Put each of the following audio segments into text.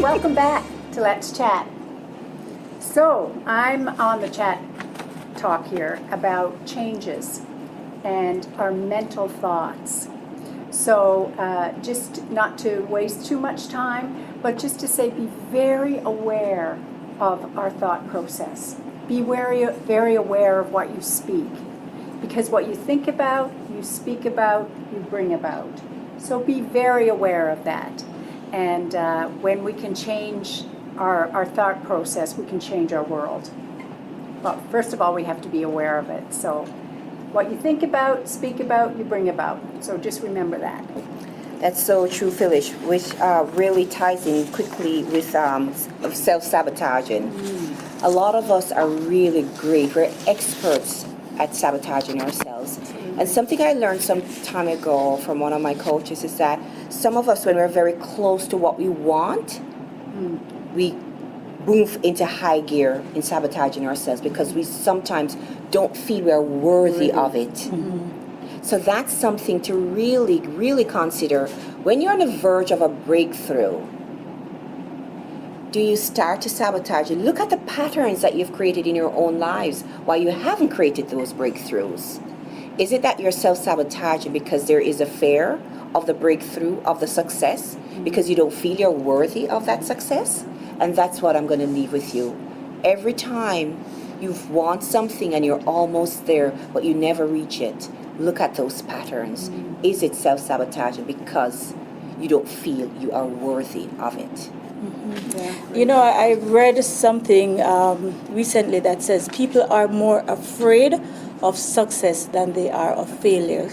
Welcome back to Let's Chat. So, I'm on the chat talk here about changes and our mental thoughts. So, just not to waste too much time, but just to say be very aware of our thought process. Be very aware of what you speak. Because what you think about, you speak about, you bring about. So be very aware of that. And when we can change our thought process, we can change our world. Well, first of all, we have to be aware of it. So what you think about, speak about, you bring about. So just remember that. That's so true, Phyllis, which really ties in quickly with self-sabotaging. A lot of us are really great. We're experts at sabotaging ourselves. And something I learned some time ago from one of my coaches is that some of us, when we're very close to what we want, we move into high gear in sabotaging ourselves because we sometimes don't feel we're worthy of it. So that's something to really, really consider. When you're on the verge of a breakthrough, do you start to sabotage it? Look at the patterns that you've created in your own lives while you haven't created those breakthroughs. Is it that you're self-sabotaging because there is a fear of the breakthrough, of the success, because you don't feel you're worthy of that success? And that's what I'm going to leave with you. Every time you want something and you're almost there, but you never reach it, look at those patterns. Is it self-sabotaging because you don't feel you are worthy of it? You know, I read something recently that says people are more afraid of success than they are of failure.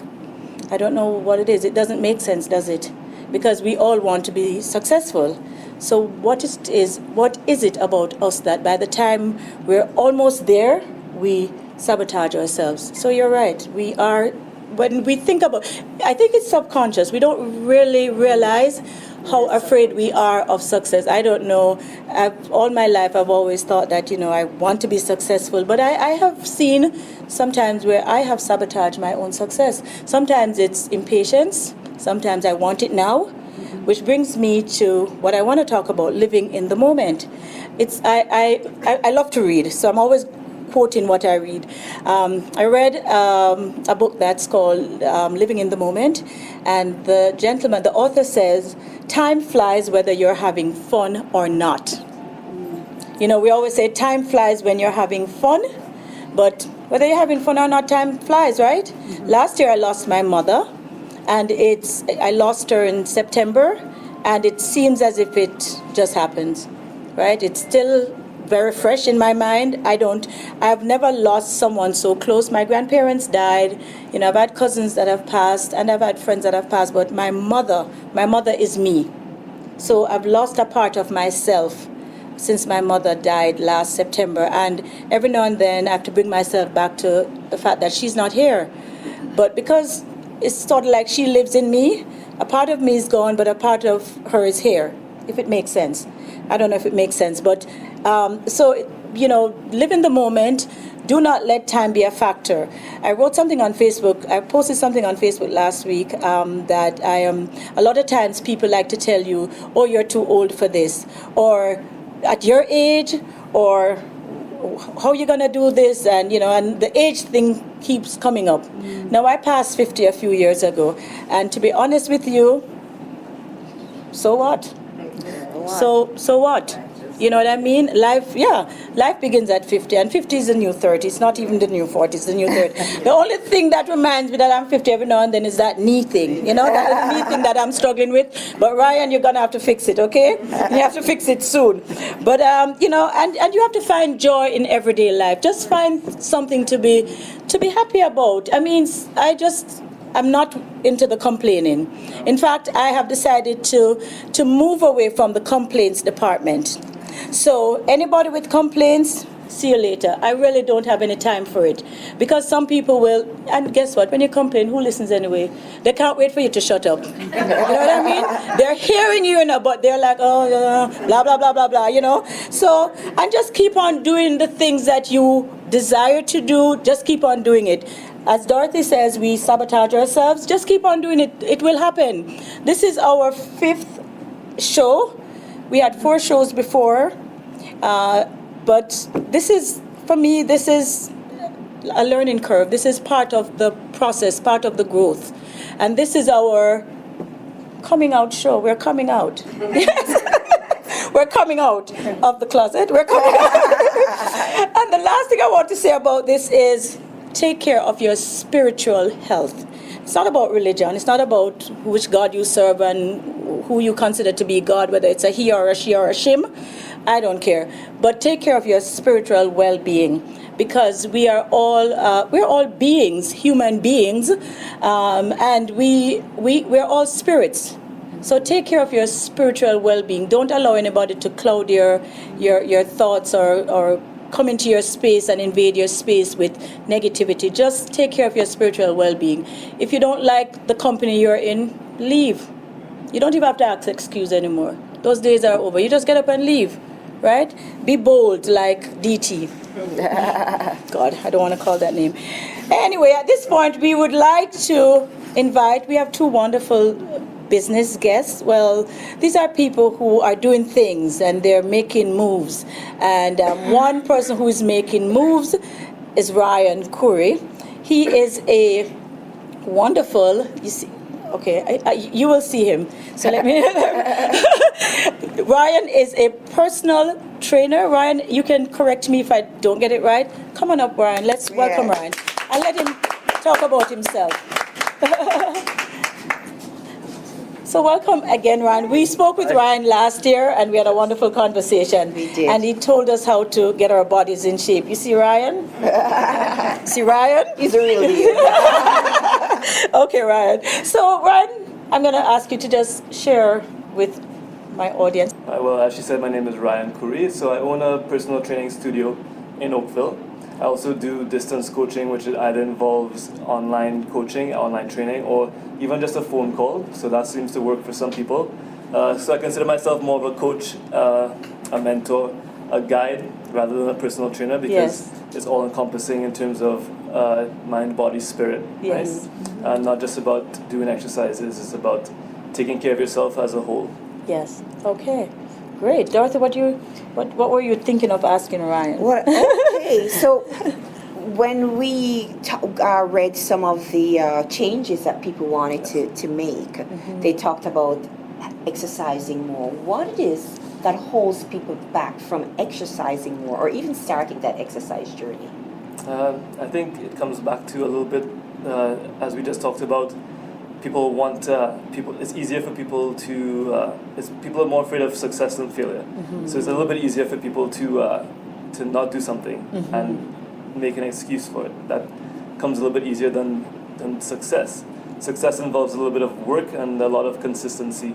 I don't know what it is. It doesn't make sense, does it? Because we all want to be successful. So what is it about us that by the time we're almost there, we sabotage ourselves? So you're right. We are, when we think about, I think it's subconscious. We don't really realize how afraid we are of success. I don't know. All my life I've always thought that, I want to be successful. But I have seen sometimes where I have sabotaged my own success. Sometimes it's impatience. Sometimes I want it now. Which brings me to what I want to talk about, living in the moment. I love to read, so I'm always quoting what I read. I read a book that's called Living in the Moment, and the author says, time flies whether you're having fun or not. We always say time flies when you're having fun, but whether you're having fun or not, time flies, right? Last year I lost my mother, and I lost her in September, and it seems as if it just happened, right? It's still very fresh in my mind. I've never lost someone so close. My grandparents died. I've had cousins that have passed, and I've had friends that have passed, but my mother is me. So I've lost a part of myself since my mother died last September, and every now and then I have to bring myself back to the fact that she's not here. But because it's sort of like she lives in me, a part of me is gone, but a part of her is here, if it makes sense. I don't know if it makes sense, but live in the moment. Do not let time be a factor. I wrote something on Facebook. I posted something on Facebook last week that a lot of times people like to tell you, oh, you're too old for this, or at your age, or how you gonna do this, and the age thing keeps coming up. Now I passed 50 a few years ago, and to be honest with you, so what? So what? You know what I mean? Life begins at 50, and 50 is the new 30. It's not even the new 40, it's the new 30. The only thing that reminds me that I'm 50 every now and then is that knee thing. That knee thing that I'm struggling with. But Ryan, you're gonna have to fix it, okay? You have to fix it soon. But and you have to find joy in everyday life. Just find something to be happy about. I mean, I'm not into the complaining. In fact, I have decided to move away from the complaints department. So anybody with complaints, see you later. I really don't have any time for it. Because some people will, and guess what, when you complain, who listens anyway? They can't wait for you to shut up. You know what I mean? They're hearing you, but they're like, oh, blah, blah, blah, blah, blah, So, and just keep on doing the things that you desire to do. Just keep on doing it. As Dorothy says, we sabotage ourselves. Just keep on doing it. It will happen. This is our 5th show. We had 4 shows before, but this is, for me, this is a learning curve. This is part of the process, part of the growth. And this is our coming out show. We're coming out. We're coming out of the closet. We're coming out. And the last thing I want to say about this is take care of your spiritual health. It's not about religion. It's not about which God you serve and who you consider to be God, whether it's a he or a she or a shim. I don't care. But take care of your spiritual well-being, because we're all beings, human beings, and we're all spirits. So take care of your spiritual well-being. Don't allow anybody to cloud your thoughts or come into your space and invade your space with negativity. Just take care of your spiritual well-being. If you don't like the company you're in, leave. You don't even have to ask excuse anymore. Those days are over. You just get up and leave, right? Be bold like DT. God, I don't want to call that name. Anyway, at this point, we would like to invite, we have 2 wonderful business guests. Well, these are people who are doing things and they're making moves. And one person who is making moves is Ryan Couri. He is a wonderful, you see, okay, you will see him. So let me. Ryan is a personal trainer. Ryan, you can correct me if I don't get it right. Come on up, Ryan. Let's welcome Ryan. I'll let him talk about himself. So welcome again, Ryan. We spoke with Ryan last year, and we had a wonderful conversation. We did. And he told us how to get our bodies in shape. You see Ryan? See Ryan? He's a real deal. Okay, Ryan. So, Ryan, I'm going to ask you to just share with my audience. Well, as she said, my name is Ryan Couri. So I own a personal training studio in Oakville. I also do distance coaching, which either involves online coaching, online training, or even just a phone call. So that seems to work for some people. So I consider myself more of a coach, a mentor, a guide, rather than a personal trainer, because it's all encompassing in terms of mind, body, spirit, right? And not just about doing exercises, it's about taking care of yourself as a whole. Yes. Okay. Great. Dorothy, what were you thinking of asking Ryan? Well, okay, so when we read some of the changes that people wanted to make, they talked about exercising more. What it is that holds people back from exercising more or even starting that exercise journey? I think it comes back to a little bit, as we just talked about, people want it's easier for people to people are more afraid of success than failure. So it's a little bit easier for people to not do something and make an excuse for it. That comes a little bit easier than success. Success involves a little bit of work and a lot of consistency,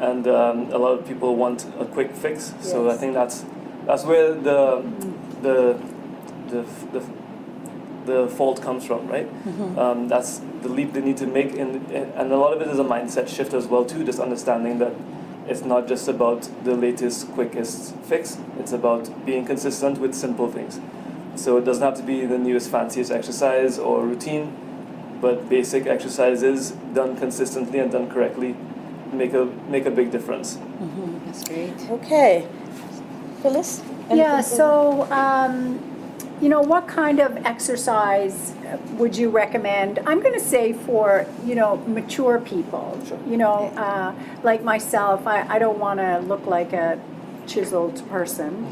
and a lot of people want a quick fix. So I think that's where the fault comes from, right? That's the leap they need to make, and a lot of it is a mindset shift as well too, just understanding that it's not just about the latest, quickest fix, it's about being consistent with simple things. So it doesn't have to be the newest, fanciest exercise or routine, but basic exercises done consistently and done correctly make a big difference. That's great. Okay. Phyllis? Yeah, so, what kind of exercise would you recommend? I'm going to say for, mature people, Sure. like myself, I don't want to look like a chiseled person,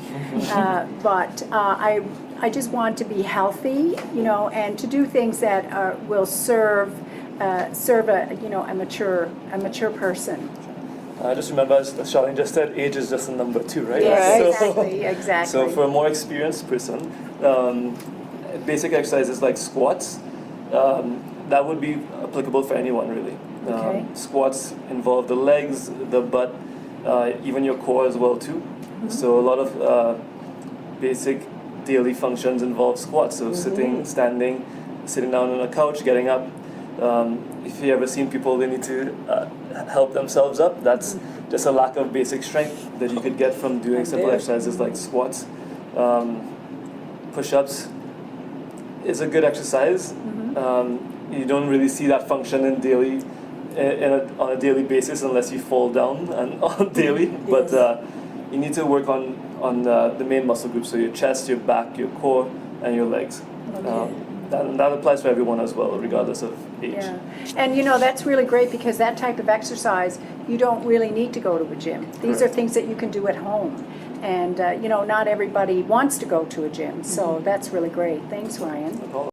but I just want to be healthy, and to do things that will serve a mature person. Just remember, as Charlene just said, age is just a number too, right? Yes, So- exactly. So for a more experienced person, basic exercises like squats, that would be applicable for anyone really. Okay. Squats involve the legs, the butt, even your core as well too. So a lot of basic daily functions involve squats. So sitting, standing, sitting down on a couch, getting up. If you ever seen people, they need to help themselves up. That's just a lack of basic strength that you could get from doing simple exercises like squats. Push-ups is a good exercise. You don't really see that function on a daily basis unless you fall down and on daily. But you need to work on the main muscle groups, so your chest, your back, your core, and your legs. That applies for everyone as well, regardless of age. Yeah, and you know, that's really great because that type of exercise, you don't really need to go to a gym. These are things that you can do at home. And, you know, not everybody wants to go to a gym, so that's really great. Thanks, Ryan. No problem.